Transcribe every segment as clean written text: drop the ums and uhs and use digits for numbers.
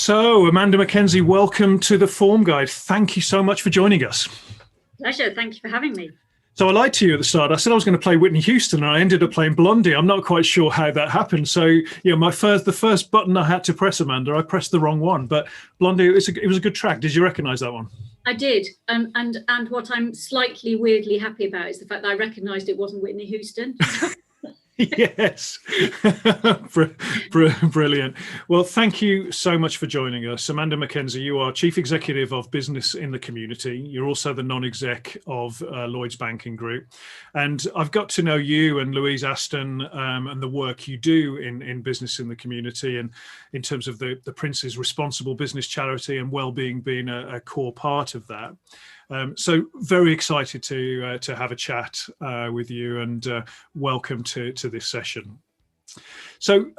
So, Amanda Mackenzie, welcome to the Form Guide. Thank you so much for joining us. Pleasure. Thank you for having me. So I lied to you at the start. I said I was going to play Whitney Houston, and I ended up playing Blondie. I'm not quite sure how that happened. So, the first button I had to press, Amanda, I pressed the wrong one. But Blondie, it was a good track. Did you recognise that one? I did, and what I'm slightly weirdly happy about is the fact that I recognised it wasn't Whitney Houston. Yes. Brilliant. Well, thank you so much for joining us. Amanda Mackenzie, you are Chief Executive of Business in the Community. You're also the non-exec of Lloyds Banking Group. And I've got to know you and Louise Aston and the work you do in Business in the Community, and in terms of the Prince's Responsible Business Charity and Wellbeing being a core part of that. So very excited to have a chat with you, and welcome to this session. So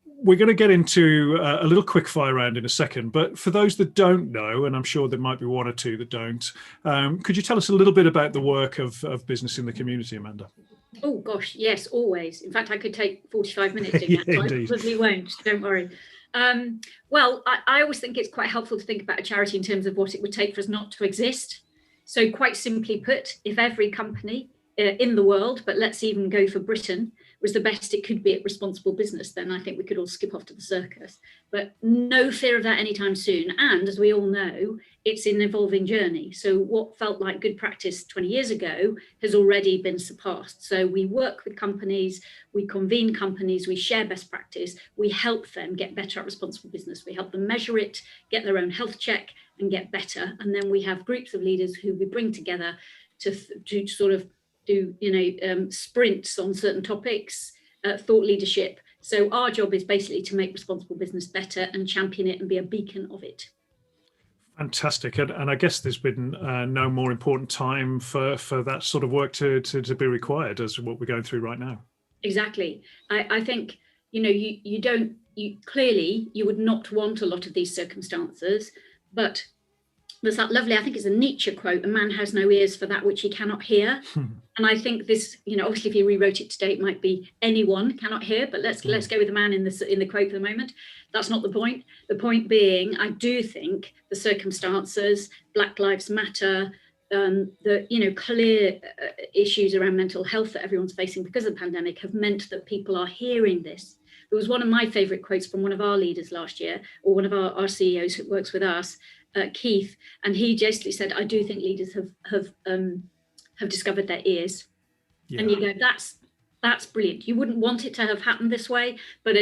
we're going to get into a little quick fire round in a second, but for those that don't know, and I'm sure there might be one or two that don't, could you tell us a little bit about the work of Business in the Community, Amanda? Oh gosh, yes, always. In fact, I could take 45 minutes in that, so I probably won't, don't worry. Well, I always think it's quite helpful to think about a charity in terms of what it would take for us not to exist. So quite simply put, if every company in the world, but let's even go for Britain, was the best it could be at responsible business, then I think we could all skip off to the circus. But no fear of that anytime soon. And as we all know, it's an evolving journey. So what felt like good practice 20 years ago has already been surpassed. So we work with companies, we convene companies, we share best practice, we help them get better at responsible business. We help them measure it, get their own health check and get better. And then we have groups of leaders who we bring together to sort of do sprints on certain topics, thought leadership. So our job is basically to make responsible business better and champion it and be a beacon of it. Fantastic. And I guess there's been no more important time for that sort of work to be required as what we're going through right now. Exactly. I think, you clearly you would not want a lot of these circumstances, but there's that lovely, I think it's a Nietzsche quote, a man has no ears for that which he cannot hear. And I think this, obviously if he rewrote it today, it might be anyone cannot hear, but let's go with the man in the quote for the moment. That's not the point. The point being, I do think the circumstances, Black Lives Matter, the clear issues around mental health that everyone's facing because of the pandemic have meant that people are hearing this. It was one of my favorite quotes from one of our leaders last year, or one of our CEOs who works with us, Keith, and he basically said, I do think leaders have discovered their ears. Yeah. And you go, that's brilliant. You wouldn't want it to have happened this way, but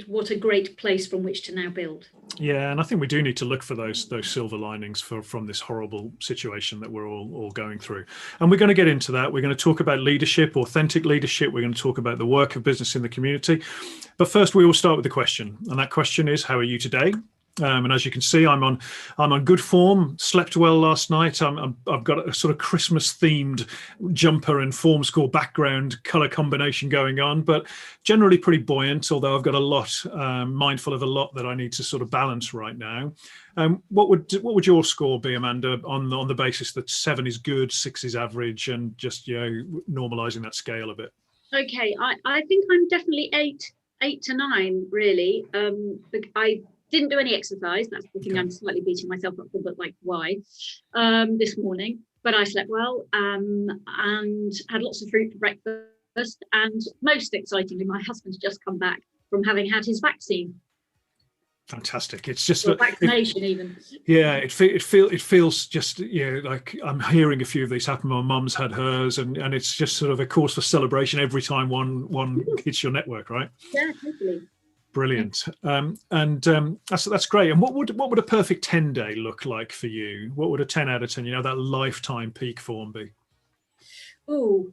what a great place from which to now build. Yeah, and I think we do need to look for those silver linings from this horrible situation that we're all going through. And we're going to get into that. We're going to talk about leadership, authentic leadership. We're going to talk about the work of Business in the Community. But first, we will start with the question. And that question is, how are you today? And as you can see, I'm on good form. Slept well last night. I've got a sort of Christmas-themed jumper and form score background color combination going on, but generally pretty buoyant. Although I've got a lot, mindful of a lot that I need to sort of balance right now. What would your score be, Amanda, on the basis that 7 is good, 6 is average, and just normalizing that scale a bit? Okay, I think I'm definitely 8 to 9 really. I didn't do any exercise. That's the thing. Okay. I'm slightly beating myself up for, but like why? This morning, but I slept well and had lots of fruit for breakfast. And most excitingly, my husband's just come back from having had his vaccine. Fantastic! It's just vaccination, even. Yeah, it feels just like I'm hearing a few of these happen. My mum's had hers, and it's just sort of a cause for celebration every time one hits your network, right? Yeah, totally. Brilliant. That's great. And what would a perfect 10 day look like for you? What would a 10 out of 10, that lifetime peak form be? Oh,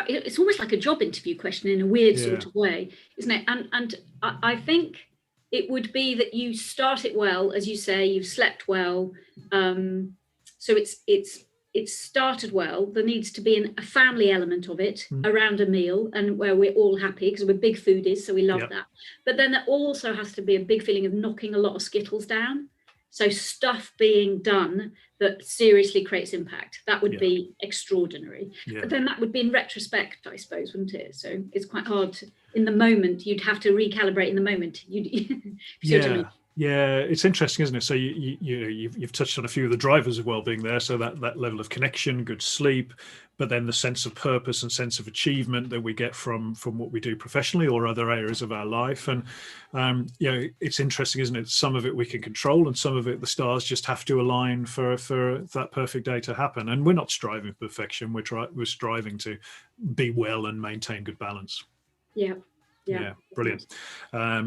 it's almost like a job interview question in a weird sort of way, isn't it? And I think it would be that you start it well, as you say, you've slept well. So it's started well. There needs to be a family element of it around a meal, and where we're all happy because we're big foodies, so we love that. But then there also has to be a big feeling of knocking a lot of Skittles down. So stuff being done that seriously creates impact. That would be extraordinary. Yeah. But then that would be in retrospect, I suppose, wouldn't it? So it's quite hard to, in the moment. You'd have to recalibrate in the moment. Yeah, it's interesting, isn't it? So you've touched on a few of the drivers of well-being there. So that level of connection, good sleep, but then the sense of purpose and sense of achievement that we get from what we do professionally or other areas of our life. And it's interesting, isn't it? Some of it we can control, and some of it the stars just have to align for that perfect day to happen. And we're not striving for perfection. We're striving to be well and maintain good balance. Yeah, brilliant.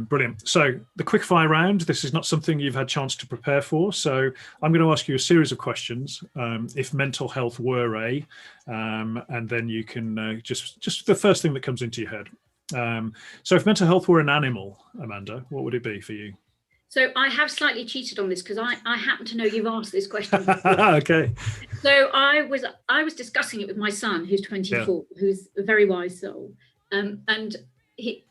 Brilliant. So the quick fire round, this is not something you've had a chance to prepare for. So I'm going to ask you a series of questions. If mental health were and then you can just the first thing that comes into your head. So if mental health were an animal, Amanda, what would it be for you? So I have slightly cheated on this because I happen to know you've asked this question. Okay. So I was discussing it with my son, who's 24, who's a very wise soul. And he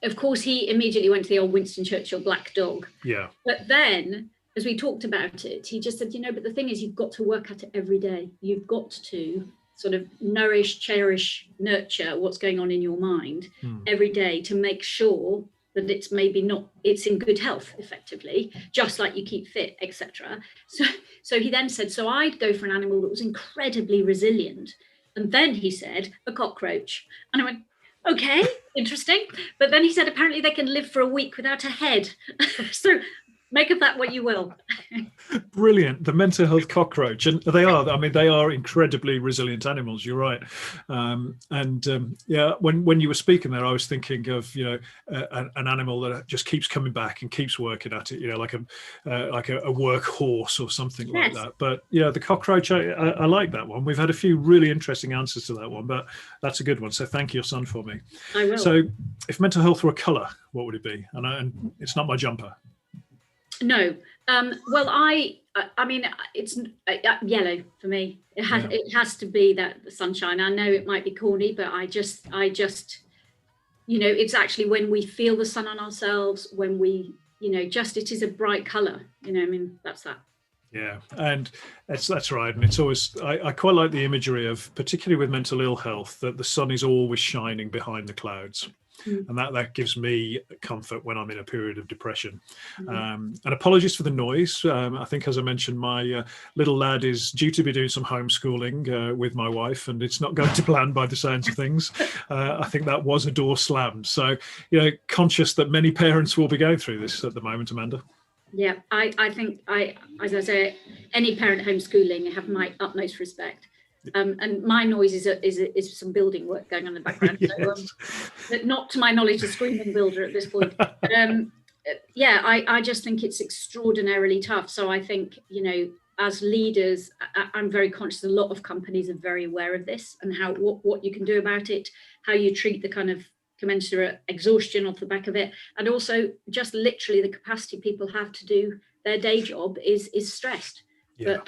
immediately went to the old Winston Churchill black dog. Yeah. But then, as we talked about it, he just said, but the thing is, you've got to work at it every day. You've got to sort of nourish, cherish, nurture what's going on in your mind every day to make sure that it's it's in good health, effectively, just like you keep fit, etc. So he then said, so I'd go for an animal that was incredibly resilient. And then he said, a cockroach. And I went, okay, interesting. But then he said, apparently they can live for a week without a head. So make of that what you will. Brilliant. The mental health cockroach. And they are incredibly resilient animals. You're right. When you were speaking there, I was thinking of, an animal that just keeps coming back and keeps working at it, like a work horse or something like that. But the cockroach, I like that one. We've had a few really interesting answers to that one, but that's a good one. So thank your son for me. I will. So if mental health were a colour, what would it be? And it's not my jumper. No. Well, I mean, it's yellow for me. It has to be that the sunshine. I know it might be corny, but I just, it's actually when we feel the sun on ourselves, when we, it is a bright color. That's that. Yeah, and that's right. And it's always, I quite like the imagery of, particularly with mental ill health, that the sun is always shining behind the clouds. And that gives me comfort when I'm in a period of depression. And apologies for the noise. I think, as I mentioned, my little lad is due to be doing some homeschooling with my wife, and it's not going to plan by the sounds of things. I think that was a door slammed. So, conscious that many parents will be going through this at the moment, Amanda. Yeah, I think as I say, any parent homeschooling, I have my utmost respect. And my noise is some building work going on in the background. So, not to my knowledge, a screaming builder at this point. I just think it's extraordinarily tough. So I think, as leaders, I'm very conscious a lot of companies are very aware of this and what you can do about it, how you treat the kind of commensurate exhaustion off the back of it, and also just literally the capacity people have to do their day job is stressed. Yeah.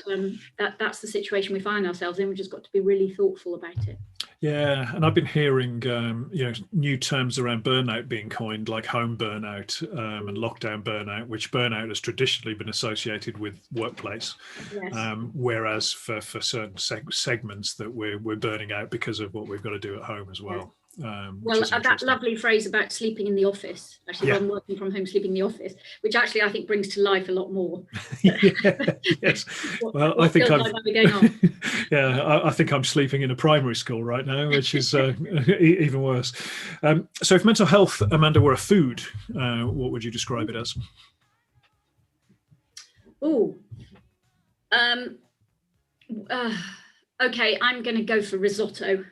But that's the situation we find ourselves in. We've just got to be really thoughtful about it. Yeah, and I've been hearing, new terms around burnout being coined, like home burnout and lockdown burnout, which burnout has traditionally been associated with workplace, whereas for certain segments that we're burning out because of what we've got to do at home as well. That lovely phrase about sleeping in the office, actually, I'm working from home, sleeping in the office, which actually I think brings to life a lot more. Yes. I think I think I'm sleeping in a primary school right now, which is even worse. So if mental health, Amanda, were a food, what would you describe it as? Okay, I'm going to go for risotto.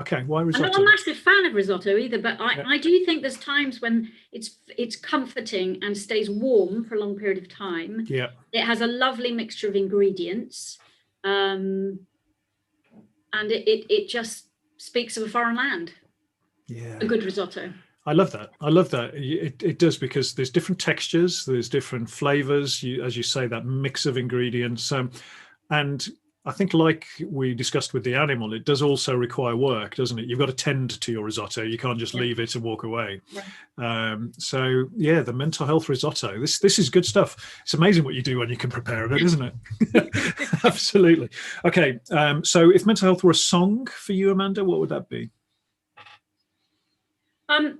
Okay, why risotto? I'm not a massive fan of risotto either, but I do think there's times when it's comforting and stays warm for a long period of time. Yeah. It has a lovely mixture of ingredients, and it just speaks of a foreign land. Yeah. A good risotto. I love that. It does, because there's different textures, there's different flavors. As you say, that mix of ingredients, and I think, like we discussed with the animal, it does also require work, doesn't it? You've got to tend to your risotto. You can't just leave it and walk away. Right. So yeah, the mental health risotto. This is good stuff. It's amazing what you do when you can prepare it, isn't it? Absolutely. Okay. So if mental health were a song for you, Amanda, what would that be? I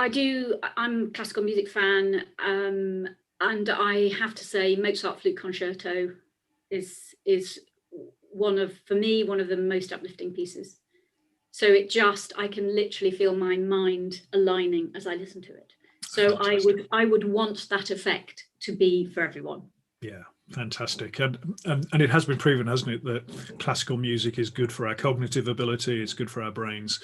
do. I'm a classical music fan. And I have to say, Mozart Flute Concerto is for me, one of the most uplifting pieces. So I can literally feel my mind aligning as I listen to it. So fantastic. I would want that effect to be for everyone. Yeah, fantastic. And it has been proven, hasn't it, that classical music is good for our cognitive ability, it's good for our brains.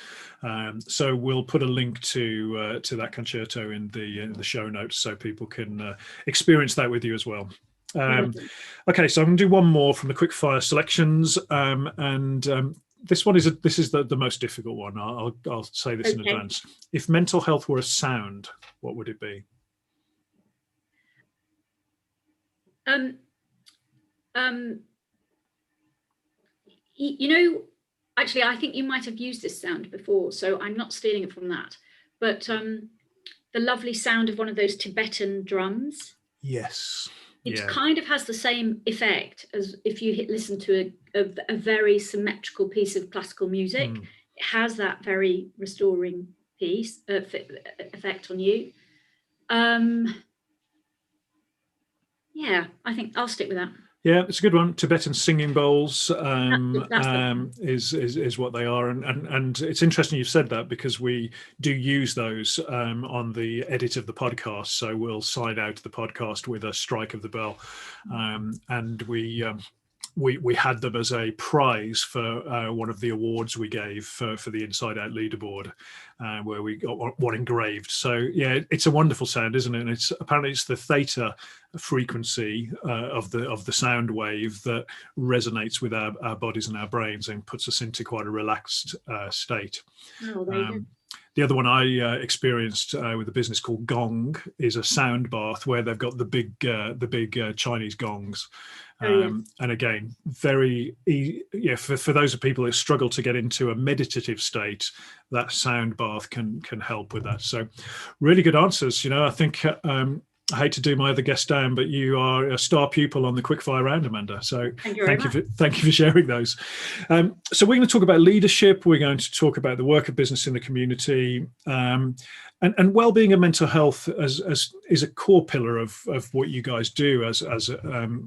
So we'll put a link to that concerto in the show notes so people can experience that with you as well. Okay, so I'm going to do one more from the quickfire selections, this one is the most difficult one. I'll say this in advance. If mental health were a sound, what would it be? Actually, I think you might have used this sound before, so I'm not stealing it from that. But the lovely sound of one of those Tibetan drums. Yes. It kind of has the same effect as if you listen to a very symmetrical piece of classical music. It has that very restoring effect on you. Yeah, I think I'll stick with that. Yeah, it's a good one. Tibetan singing bowls is what they are, and it's interesting you've said that, because we do use those on the edit of the podcast. So we'll side out the podcast with a strike of the bell, and we had them as a prize for one of the awards we gave for the Inside Out leaderboard, where we got one engraved. So yeah, it's a wonderful sound, isn't it? And apparently it's the theta frequency of the sound wave that resonates with our bodies and our brains and puts us into quite a relaxed state. Oh, there you go. The other one I experienced with a business called Gong is a sound bath where they've got the big Chinese gongs. And again, very for those of people who struggle to get into a meditative state, that sound bath can help with that. So really good answers. I think I hate to do my other guest down, but you are a star pupil on the quickfire round, Amanda. So thank you for sharing those. So we're going to talk about leadership. We're going to talk about the work of business in the community, and well-being and mental health as is a core pillar of what you guys do as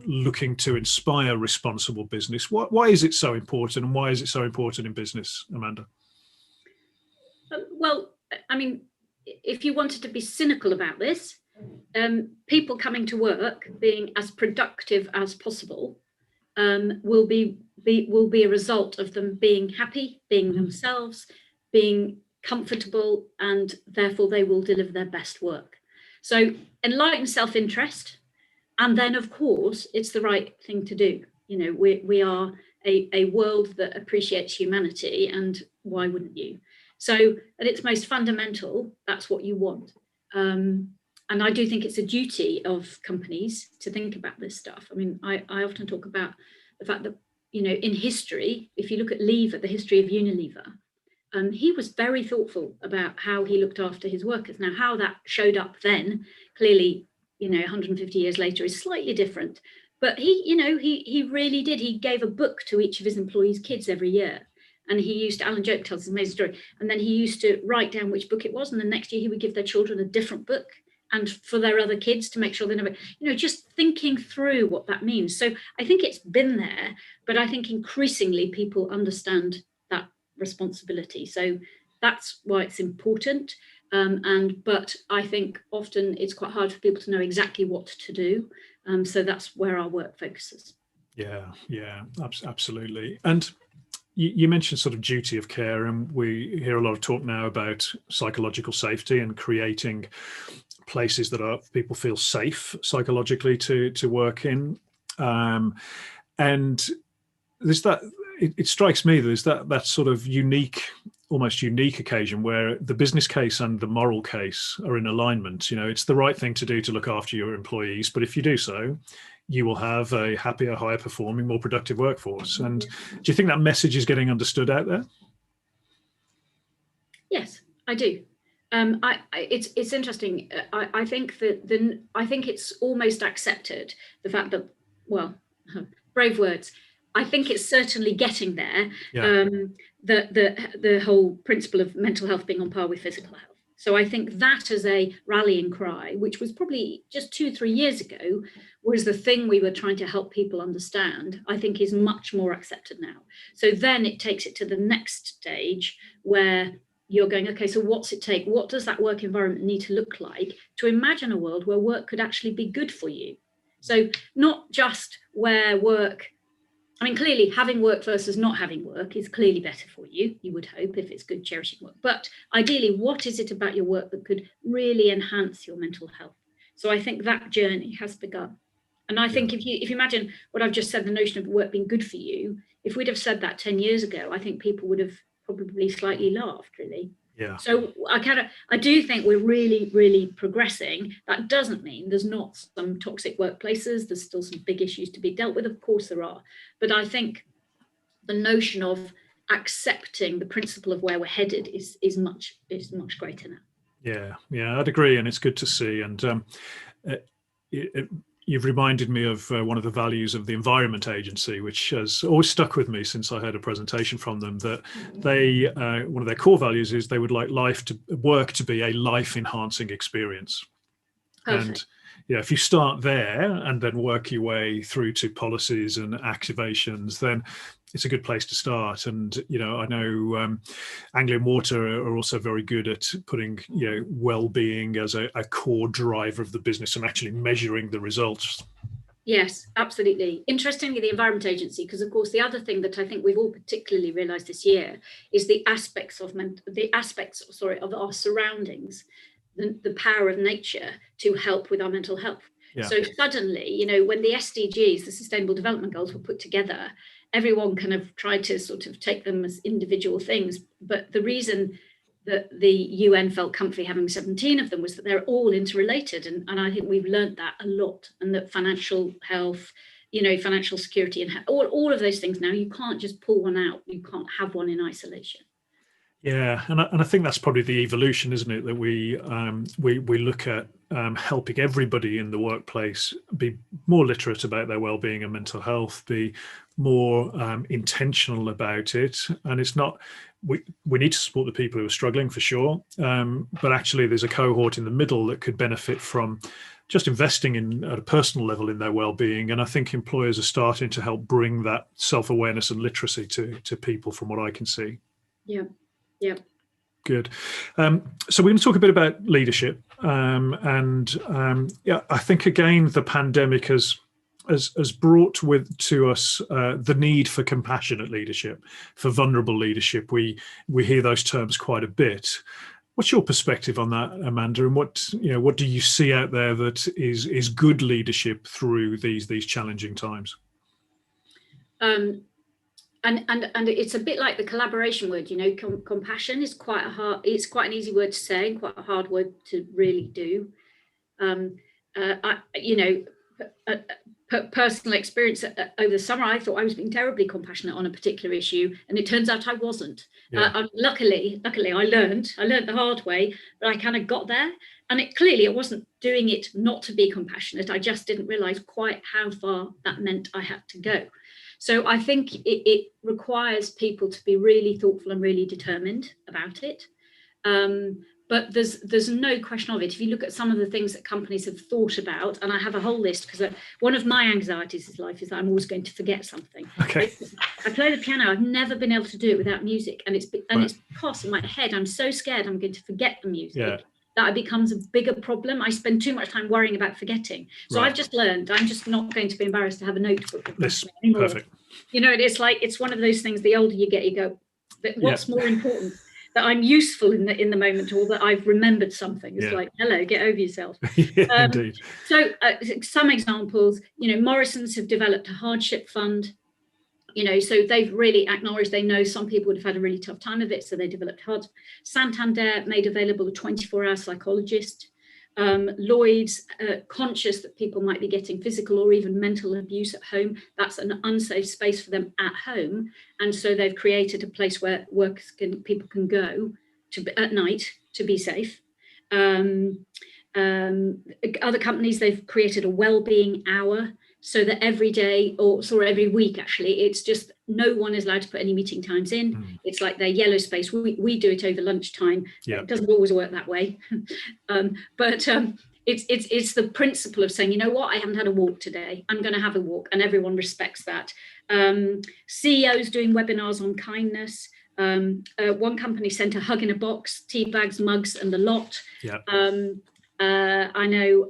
looking to inspire responsible business. Why is it so important, and why is it so important in business, Amanda? Well, I mean, if you wanted to be cynical about this, people coming to work being as productive as possible will be a result of them being happy, being themselves, being comfortable, and therefore they will deliver their best work. So enlightened self-interest, and then of course it's the right thing to do. We are a world that appreciates humanity, and why wouldn't you? So at its most fundamental, that's what you want. And I do think it's a duty of companies to think about this stuff. I mean, I often talk about the fact that, in history, if you look at Lever, the history of Unilever, he was very thoughtful about how he looked after his workers. Now, how that showed up then, clearly, 150 years later is slightly different. But he really did. He gave a book to each of his employees' kids every year. And he used, Alan Joke tells this amazing story, and then he used to write down which book it was. And the next year he would give their children a different book, and for their other kids to make sure they never, just thinking through what that means. So I think it's been there, but I think increasingly people understand that responsibility. So that's why it's important. But I think often it's quite hard for people to know exactly what to do. So that's where our work focuses. Yeah, absolutely. And you mentioned sort of duty of care, and we hear a lot of talk now about psychological safety and creating places that people feel safe psychologically to work in. And there's that, it strikes me there's that sort of almost unique occasion where the business case and the moral case are in alignment. It's the right thing to do to look after your employees, but if you do so, you will have a happier, higher performing, more productive workforce. And do you think that message is getting understood out there? Yes, I do. It's interesting. I think that I think it's almost accepted, the fact that, well, brave words. I think it's certainly getting there. Yeah. The whole principle of mental health being on par with physical health. So I think that as a rallying cry, which was probably just 2-3 years ago, was the thing we were trying to help people understand, I think is much more accepted now. So then it takes it to the next stage where you're going, okay, so what's it take? What does that work environment need to look like to imagine a world where work could actually be good for you? So not just where work, I mean, clearly having work versus not having work is clearly better for you, you would hope, if it's good, cherishing work. But ideally, what is it about your work that could really enhance your mental health? So I think that journey has begun. And I think if you imagine what I've just said, the notion of work being good for you, if we'd have said that 10 years ago, I think people would have probably slightly laughed, really. Yeah. So I do think we're really, really progressing. That doesn't mean there's not some toxic workplaces. There's still some big issues to be dealt with. Of course there are. But I think the notion of accepting the principle of where we're headed is much greater now. Yeah, I'd agree, and it's good to see. And you've reminded me of one of the values of the Environment Agency, which has always stuck with me since I heard a presentation from them, that they one of their core values is they would like work to be a life-enhancing experience. Perfect. And if you start there and then work your way through to policies and activations, then it's a good place to start. And I know Anglian Water are also very good at putting well-being as a core driver of the business and actually measuring the results. Yes, absolutely. Interestingly, the Environment Agency, because of course the other thing that I think we've all particularly realised this year is the aspects of our surroundings, the power of nature to help with our mental health. Yeah. So suddenly, when the SDGs, the Sustainable Development Goals, were put together, everyone kind of tried to sort of take them as individual things. But the reason that the UN felt comfy having 17 of them was that they're all interrelated. And I think we've learned that a lot, and that financial health, financial security, and all of those things now, you can't just pull one out. You can't have one in isolation. Yeah, and I think that's probably the evolution, isn't it? That we look at helping everybody in the workplace be more literate about their well-being and mental health, be more intentional about it. And it's not, we need to support the people who are struggling for sure, but actually there's a cohort in the middle that could benefit from just investing at a personal level in their well-being. And I think employers are starting to help bring that self-awareness and literacy to people, from what I can see. Yeah. Good. So we're going to talk a bit about leadership, I think again the pandemic has brought to us the need for compassionate leadership, for vulnerable leadership. We hear those terms quite a bit. What's your perspective on that, Amanda? And what do you see out there that is good leadership through these challenging times? And it's a bit like the collaboration word, compassion is it's quite an easy word to say and quite a hard word to really do. Personal experience over the summer, I thought I was being terribly compassionate on a particular issue, and it turns out I wasn't. Yeah. Luckily, I learned the hard way, but I kind of got there. And I wasn't doing it not to be compassionate. I just didn't realize quite how far that meant I had to go. So I think it requires people to be really thoughtful and really determined about it. But there's no question of it. If you look at some of the things that companies have thought about, and I have a whole list, because one of my anxieties in life is that I'm always going to forget something. Okay. I play the piano. I've never been able to do it without music. And it's because in my head, I'm so scared I'm going to forget the music. Yeah. That it becomes a bigger problem. I spend too much time worrying about forgetting. So I've just learned I'm just not going to be embarrassed to have a notebook anymore. Perfect. It's one of those things, the older you get, you go, what's more important? That I'm useful in the moment, or that I've remembered something. It's like, hello, get over yourself. Indeed. So some examples, Morrison's have developed a hardship fund. So they've really acknowledged, they know some people would have had a really tough time of it, so they developed hard. Santander made available a 24-hour psychologist. Lloyd's conscious that people might be getting physical or even mental abuse at home. That's an unsafe space for them at home, and so they've created a place where people can go at night to be safe. Other companies, they've created a well-being hour, so that every day, or every week actually, it's just no one is allowed to put any meeting times in. It's like their yellow space. We do it over lunchtime. It doesn't always work that way. But it's the principle of saying, you know what, I haven't had a walk today, I'm going to have a walk, and everyone respects that. CEOs doing webinars on kindness. One company sent a hug in a box, tea bags, mugs, and the lot. I know,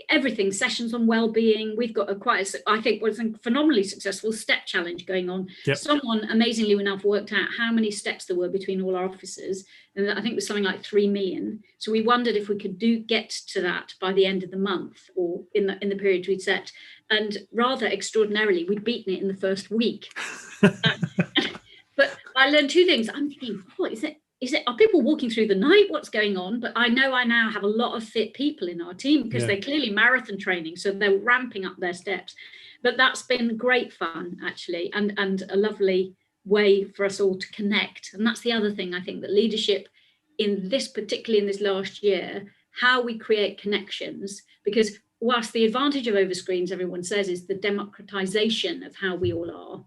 everything, sessions on well-being. We've got I think was a phenomenally successful step challenge going on. Someone amazingly enough worked out how many steps there were between all our offices, and I think it was something like 3 million. So we wondered if we could get to that by the end of the month, or in the period we'd set. And rather extraordinarily, we'd beaten it in the first week. But I learned 2 things. I'm thinking, are people walking through the night? What's going on? But I know I now have a lot of fit people in our team, because they're clearly marathon training, so they're ramping up their steps. But that's been great fun, actually, and a lovely way for us all to connect. And that's the other thing, I think, that leadership particularly in this last year, how we create connections, because whilst the advantage of over screens, everyone says, is the democratization of how we all are,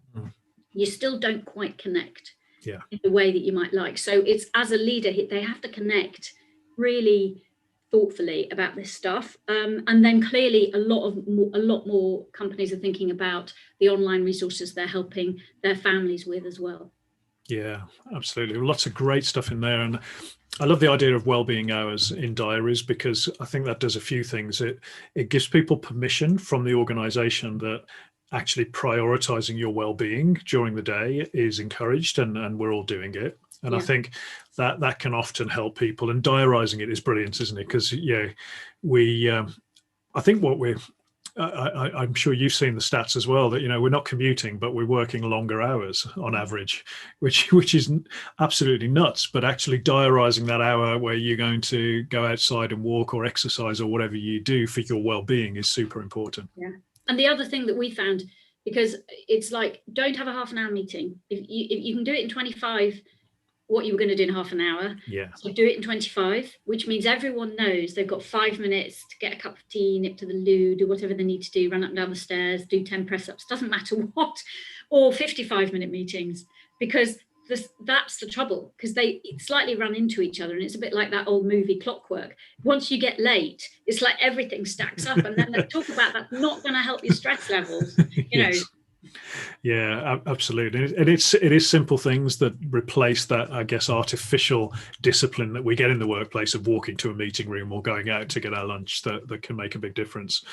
you still don't quite connect in the way that you might like. So it's, as a leader, they have to connect really thoughtfully about this stuff. And then clearly a lot more companies are thinking about the online resources they're helping their families with as well. Yeah, absolutely. Lots of great stuff in there. And I love the idea of wellbeing hours in diaries, because I think that does a few things. It gives people permission from the organization that actually prioritizing your well-being during the day is encouraged, and we're all doing it. And I think that can often help people, and diarizing it is brilliant, isn't it? Because I think what I'm sure you've seen the stats as well, that we're not commuting, but we're working longer hours on average, which is absolutely nuts. But actually diarising that hour where you're going to go outside and walk or exercise or whatever you do for your well-being is super important. Yeah. And the other thing that we found, because it's like, don't have a half an hour meeting. If you can do it in 25, what you were going to do in half an hour. So do it in 25, which means everyone knows they've got 5 minutes to get a cup of tea, nip to the loo, do whatever they need to do, run up and down the stairs, do 10 press-ups, doesn't matter what, or 55-minute meetings, because that's the trouble, because they slightly run into each other, and it's a bit like that old movie Clockwork. Once you get late, it's like everything stacks up, and then they talk about that's not going to help your stress levels, you know. Yeah, absolutely. And it is simple things that replace that, I guess, artificial discipline that we get in the workplace of walking to a meeting room or going out to get our lunch that can make a big difference.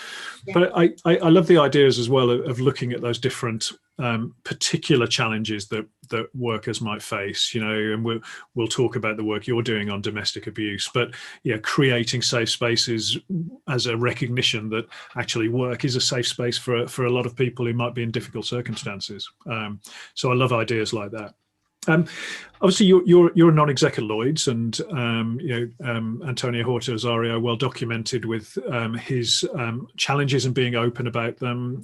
But I love the ideas as well of looking at those different particular challenges that workers might face, and we'll talk about the work you're doing on domestic abuse, but creating safe spaces as a recognition that actually work is a safe space for a lot of people who might be in difficult circumstances. So I love ideas like that. Obviously, you're a non-exec at Lloyd's, and Antonio Horta Azario, well documented with his challenges and being open about them.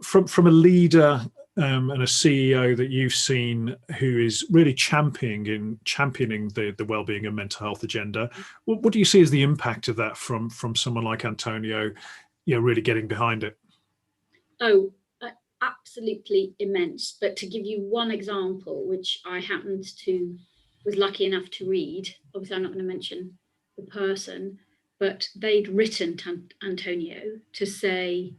From a leader and a CEO that you've seen who is really championing the well-being and mental health agenda, what do you see as the impact of that from someone like Antonio, really getting behind it? Oh, absolutely immense. But to give you one example, which I was lucky enough to read, obviously I'm not going to mention the person, but they'd written to Antonio to say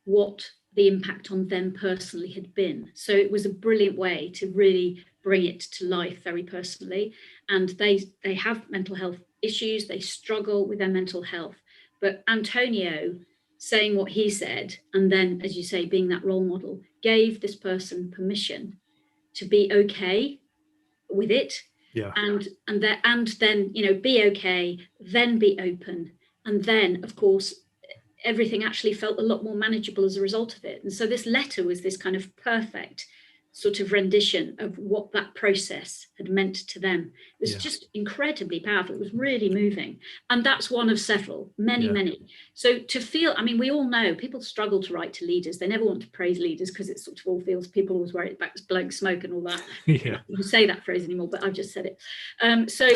what the impact on them personally had been. So it was a brilliant way to really bring it to life very personally. And they have mental health issues, they struggle with their mental health. But Antonio saying what he said, and then, as you say, being that role model, gave this person permission to be okay with it. And then, be okay, then be open. And then, of course, everything actually felt a lot more manageable as a result of it. And so this letter was this kind of perfect sort of rendition of what that process had meant to them. It was just incredibly powerful. It was really moving. And that's one of several, many. So to feel, I mean, we all know people struggle to write to leaders. They never want to praise leaders because it sort of all feels, people always worry about blowing smoke and all that. Yeah. You can say that phrase anymore, but I've just said it. So,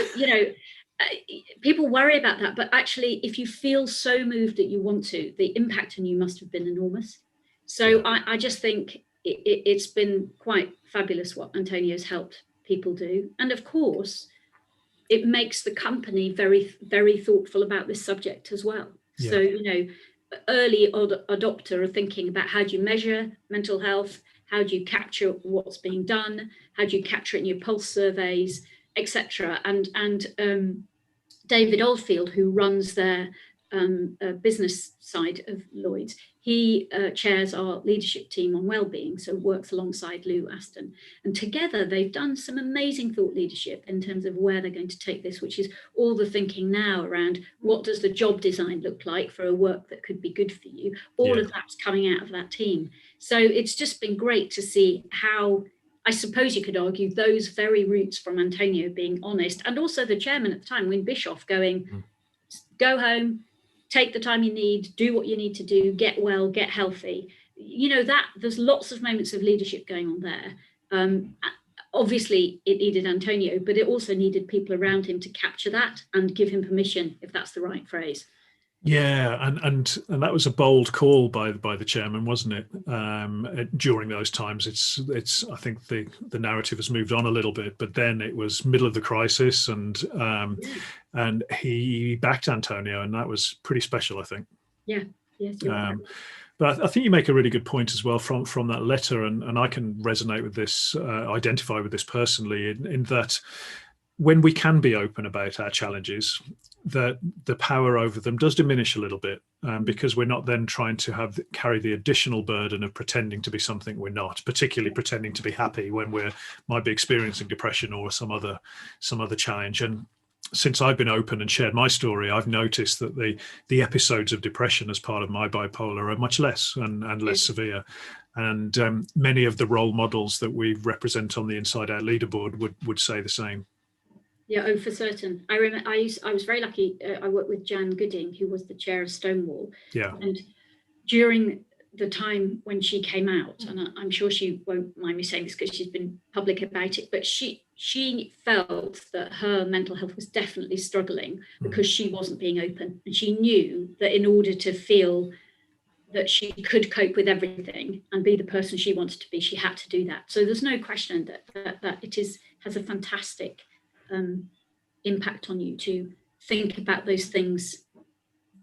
people worry about that. But actually, if you feel so moved that you want to, the impact on you must have been enormous. So I just think it's been quite fabulous what Antonio's helped people do. And of course, it makes the company very, very thoughtful about this subject as well. Yeah. So, early adopter of thinking about how do you measure mental health, how do you capture what's being done, how do you capture it in your pulse surveys, etc. And David Oldfield, who runs their business side of Lloyds, he chairs our leadership team on wellbeing, so works alongside Lou Aston. And together they've done some amazing thought leadership in terms of where they're going to take this, which is all the thinking now around what does the job design look like for a work that could be good for you. All of that's coming out of that team. So it's just been great to see how, I suppose you could argue, those very roots from Antonio being honest, and also the chairman at the time, Win Bischoff, going, go home, take the time you need, do what you need to do, get well, get healthy. That there's lots of moments of leadership going on there. Obviously, it needed Antonio, but it also needed people around him to capture that and give him permission, if that's the right phrase. Yeah, and that was a bold call by the chairman, wasn't it? During those times, it's I think the narrative has moved on a little bit, but then it was middle of the crisis, and he backed Antonio, and that was pretty special, I think. Yeah, yes. But I think you make a really good point as well from that letter, and I can resonate with this, identify with this personally, in that when we can be open about our challenges, that the power over them does diminish a little bit, because we're not then trying to carry the additional burden of pretending to be something we're not, particularly pretending to be happy when might be experiencing depression or some other challenge. And since I've been open and shared my story, I've noticed that the episodes of depression as part of my bipolar are much less and less severe. And many of the role models that we represent on the Inside Out Leaderboard would say the same. Yeah, for certain. I remember I was very lucky. I worked with Jan Gooding, who was the chair of Stonewall. Yeah. And during the time when she came out, and I'm sure she won't mind me saying this because she's been public about it, but she felt that her mental health was definitely struggling because she wasn't being open. And she knew that in order to feel that she could cope with everything and be the person she wanted to be, she had to do that. So there's no question that it has a fantastic impact on you to think about those things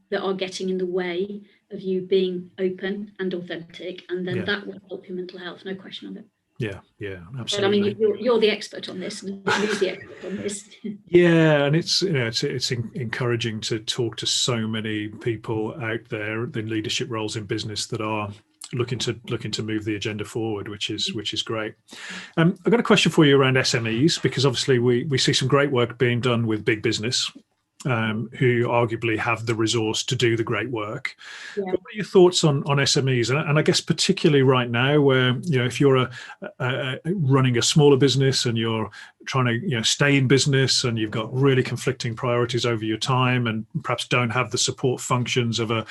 that are getting in the way of you being open and authentic, and then that will help your mental health, no question of it. Yeah, absolutely. But I mean, you're the expert on this, and Lou's the expert on this. Yeah, and it's encouraging to talk to so many people out there in leadership roles in business that are looking to move the agenda forward, which is great. I've got a question for you around SMEs, because obviously we see some great work being done with big business, who arguably have the resource to do the great work. Yeah. What are your thoughts on SMEs? And I guess particularly right now, where if you're running a smaller business and you're trying to stay in business, and you've got really conflicting priorities over your time, and perhaps don't have the support functions of a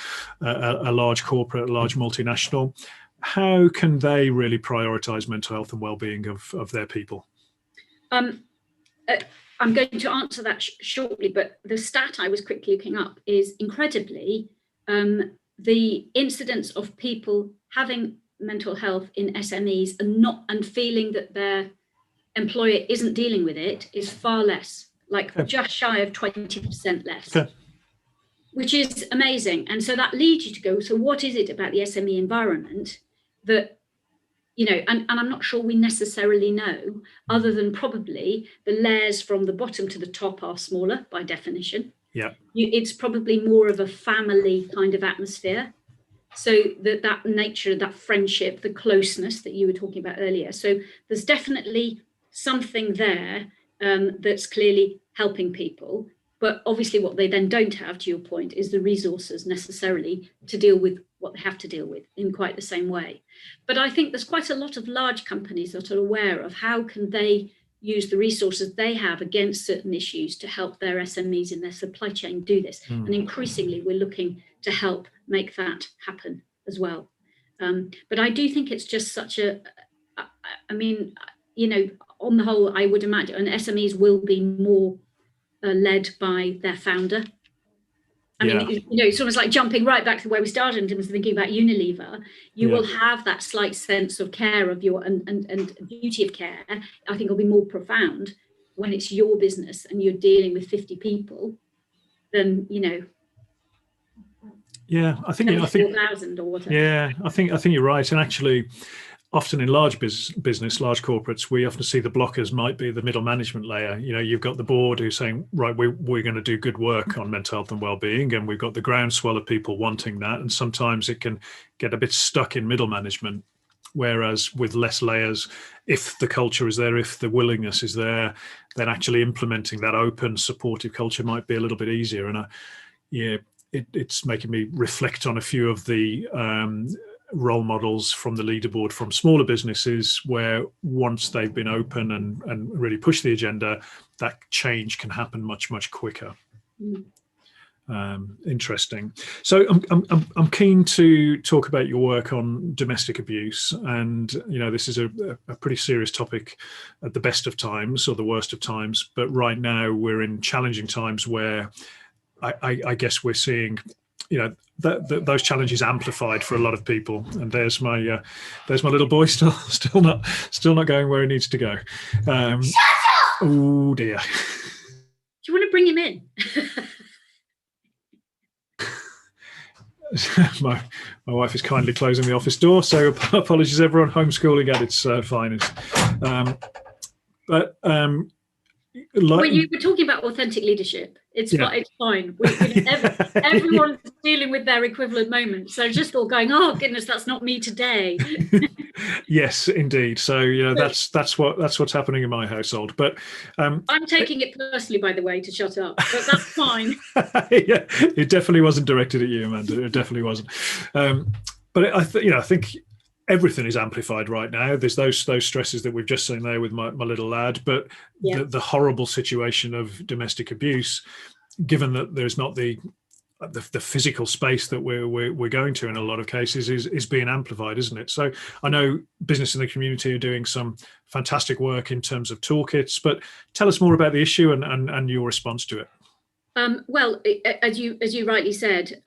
large corporate, a large multinational, how can they really prioritize mental health and well-being of their people? I'm going to answer that shortly, but the stat I was quickly looking up is incredibly, the incidence of people having mental health in SMEs and feeling that their employer isn't dealing with it is far less, just shy of 20% less, which is amazing. And so that leads you to go, so what is it about the SME environment that, and I'm not sure we necessarily know, other than probably the layers from the bottom to the top are smaller by definition. Yeah, it's probably more of a family kind of atmosphere. So that nature, that friendship, the closeness that you were talking about earlier. So there's definitely something there that's clearly helping people. But obviously what they then don't have, to your point, is the resources necessarily to deal with what they have to deal with in quite the same way. But I think there's quite a lot of large companies that are aware of how can they use the resources they have against certain issues to help their SMEs in their supply chain do this. And increasingly, we're looking to help make that happen as well. But I do think it's just such I mean, you know, on the whole, I would imagine, and SMEs will be more led by their founder. I mean, you know, it's almost like jumping right back to where we started in terms of thinking about Unilever. You will have that slight sense of care of your and duty of care. I think will be more profound when it's your business and you're dealing with 50 people than, you know. Yeah, I think 4,000 or whatever. Yeah, I think you're right. And actually, often in large business, large corporates, we often see the blockers might be the middle management layer. You know, you've got the board who's saying, right, we're going to do good work on mental health and well-being, and we've got the groundswell of people wanting that. And sometimes it can get a bit stuck in middle management. Whereas with less layers, if the culture is there, if the willingness is there, then actually implementing that open, supportive culture might be a little bit easier. And it's making me reflect on a few of the role models from the leaderboard from smaller businesses, where once they've been open and really push the agenda, that change can happen much quicker. Interesting. So I'm keen to talk about your work on domestic abuse, and you know, this is a pretty serious topic at the best of times or the worst of times, but right now we're in challenging times where I guess we're seeing, you know, those challenges amplified for a lot of people. And there's my little boy still not going where he needs to go. Oh dear. Do you want to bring him in? my wife is kindly closing the office door, so apologies everyone. Homeschooling at its finest. Well, you were talking about authentic leadership. It's fine. Everyone's dealing with their equivalent moment. So just all going, oh goodness, that's not me today. Yes, indeed. So you know, that's what's happening in my household. But I'm taking it personally, by the way, to shut up. But that's fine. Yeah, it definitely wasn't directed at you, Amanda. It definitely wasn't. But I think everything is amplified right now. There's those stresses that we've just seen there with my little lad, but the horrible situation of domestic abuse, given that there's not the physical space that we're going to in a lot of cases, is being amplified, isn't it? So I know business in the community are doing some fantastic work in terms of toolkits, but tell us more about the issue and your response to it. Well, as you rightly said,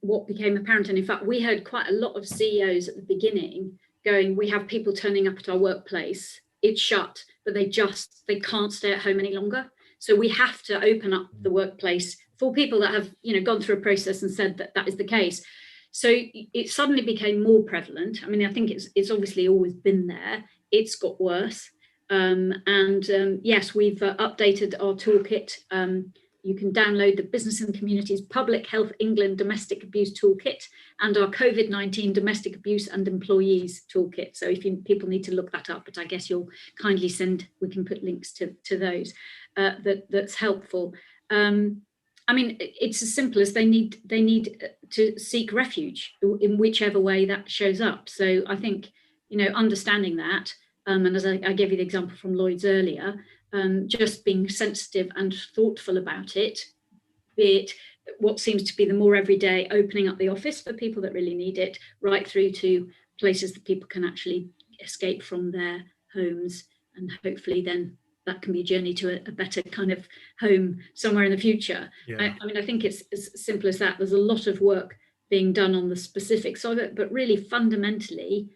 what became apparent, and in fact, we heard quite a lot of CEOs at the beginning going, we have people turning up at our workplace, it's shut, but they can't stay at home any longer. So we have to open up the workplace for people that have, you know, gone through a process and said that is the case. So it suddenly became more prevalent. I mean, I think it's obviously always been there. It's got worse. Yes, we've updated our toolkit. You can download the Business and Communities Public Health England Domestic Abuse Toolkit and our COVID-19 Domestic Abuse and Employees Toolkit. So if people need to look that up, but I guess you'll kindly we can put links to those. That's helpful. I mean, it's as simple as they need to seek refuge in whichever way that shows up. So I think, you know, understanding that, and as I gave you the example from Lloyd's earlier, just being sensitive and thoughtful about it, be it what seems to be the more everyday opening up the office for people that really need it, right through to places that people can actually escape from their homes, and hopefully then that can be a journey to a better kind of home somewhere in the future. Yeah. I mean, I think it's as simple as that. There's a lot of work being done on the specifics of it, but really fundamentally,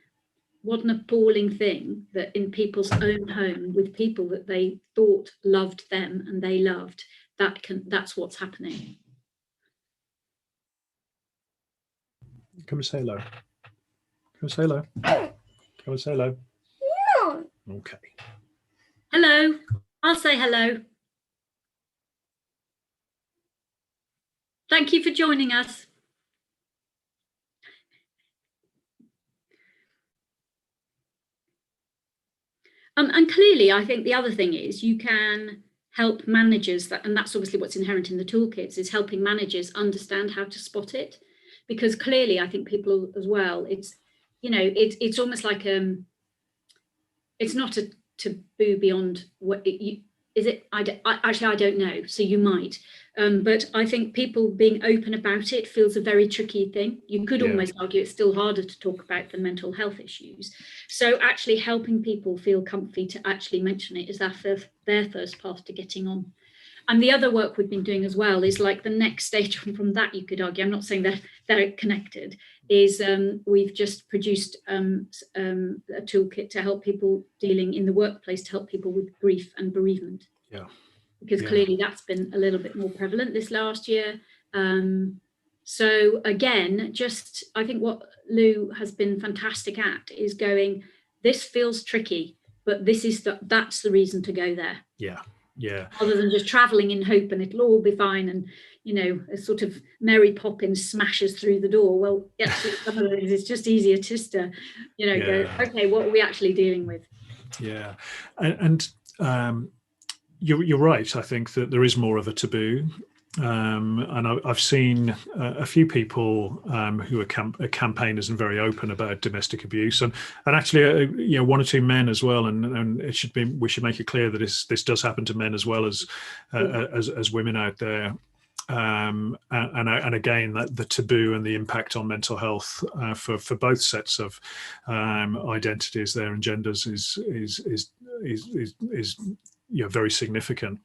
what an appalling thing that in people's own home with people that they thought loved them and they loved, that's what's happening. Come and say hello. Come and say hello. Come and say hello. No. Okay. Hello. I'll say hello. Thank you for joining us. And clearly, I think the other thing is you can help managers, and that's obviously what's inherent in the toolkits, is helping managers understand how to spot it. because clearly I think people as well, it's, it's almost like, it's not a taboo beyond what is it? Actually, I don't know. So you might, but I think people being open about it feels a very tricky thing. You could almost argue it's still harder to talk about than mental health issues. So actually helping people feel comfy to actually mention it is their first path to getting on. And the other work we've been doing as well is like the next stage from that, you could argue, I'm not saying they're connected, is we've just produced a toolkit to help people dealing in the workplace, to help people with grief and bereavement. Yeah. Because clearly that's been a little bit more prevalent this last year. So again, I think what Lou has been fantastic at is going, this feels tricky, but that's the reason to go there. Yeah. Other than just traveling in hope and it'll all be fine, and a sort of Mary Poppins smashes through the door. Well, some of it is just easier just to, go, okay, what are we actually dealing with? Yeah, and you're right. I think that there is more of a taboo. And I've seen a few people who are campaigners and very open about domestic abuse, and actually, one or two men as well. And we should make it clear that this does happen to men as well as women out there. And again, that the taboo and the impact on mental health for both sets of identities there and genders is very significant.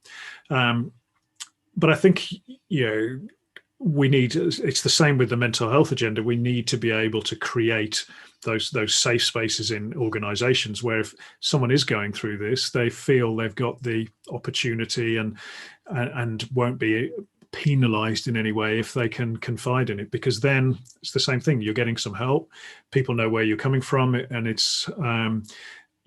But I think, we need, it's the same with the mental health agenda. We need to be able to create those safe spaces in organizations where if someone is going through this, they feel they've got the opportunity and won't be penalized in any way if they can confide in it, because then it's the same thing. You're getting some help. People know where you're coming from, and it's,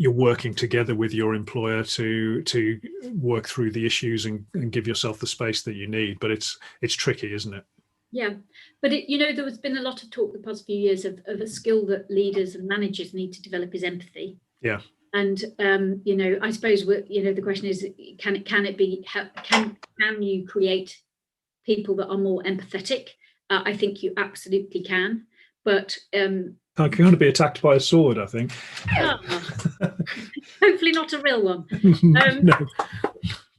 you're working together with your employer to work through the issues and give yourself the space that you need. But it's tricky, isn't it? Yeah, but there has been a lot of talk the past few years of a skill that leaders and managers need to develop is empathy. Yeah. And I suppose the question is, can you create people that are more empathetic? I think you absolutely can, but I can kind of be attacked by a sword, I think. Hopefully not a real one. No.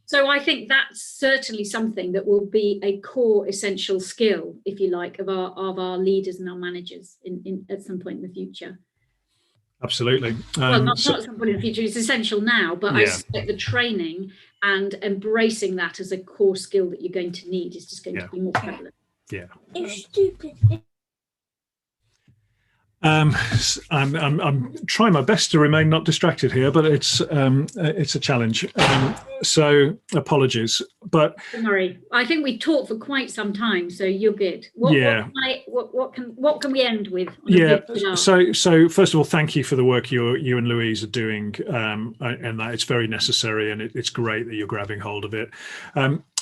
So I think that's certainly something that will be a core essential skill, if you like, of our leaders and our managers in at some point in the future. Absolutely. Well, not at some point in the future, it's essential now, but I suspect the training and embracing that as a core skill that you're going to need is just going to be more prevalent. Yeah. It's stupid. I'm trying my best to remain not distracted here, but it's a challenge. So apologies, but don't worry. I think we talked for quite some time, so you're good. What can we end with? So first of all, thank you for the work you and Louise are doing, and that it's very necessary, and it's great that you're grabbing hold of it.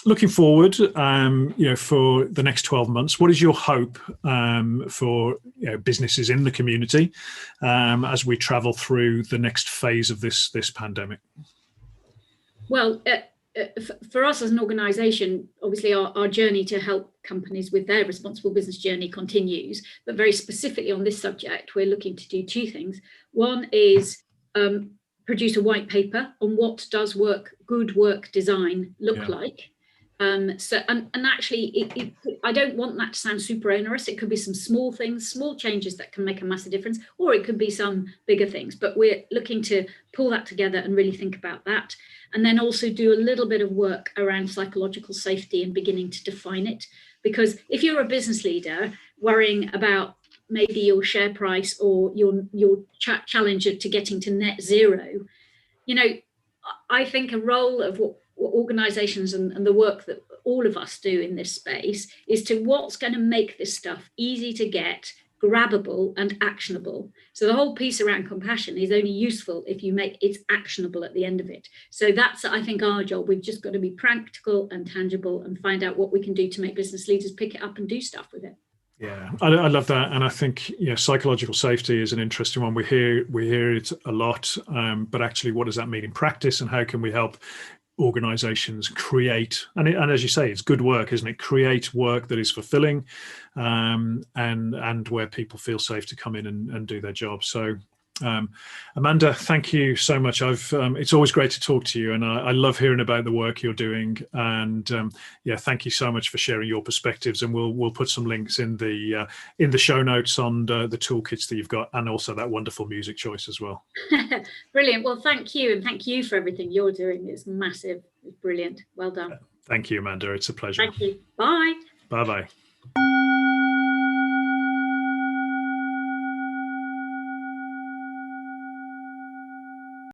Looking forward, for the next 12 months, what is your hope for businesses in the community as we travel through the next phase of this pandemic? Well, for us as an organisation, obviously our journey to help companies with their responsible business journey continues, but very specifically on this subject, we're looking to do two things. One is produce a white paper on what does good work design look like. Actually, I don't want that to sound super onerous. It could be some small things, small changes that can make a massive difference, or it could be some bigger things. But we're looking to pull that together and really think about that. And then also do a little bit of work around psychological safety and beginning to define it. Because if you're a business leader worrying about maybe your share price or your challenge to getting to net zero, I think a role of what organizations and the work that all of us do in this space is to what's going to make this stuff easy to get, grabbable and actionable. So the whole piece around compassion is only useful if you make it actionable at the end of it. So that's, I think, our job. We've just got to be practical and tangible and find out what we can do to make business leaders pick it up and do stuff with it. Yeah, I love that, and I think psychological safety is an interesting one. We hear it a lot, but actually, what does that mean in practice, and how can we help organizations create, and as you say, it's good work, isn't it? Create work that is fulfilling, and where people feel safe to come in and do their job. So Amanda, thank you so much. It's always great to talk to you, and I love hearing about the work you're doing. And yeah, thank you so much for sharing your perspectives. And we'll put some links in the show notes on the toolkits that you've got, and also that wonderful music choice as well. Brilliant. Well, thank you, and thank you for everything you're doing. It's massive. It's brilliant. Well done. Thank you, Amanda. It's a pleasure. Thank you. Bye. Bye-bye.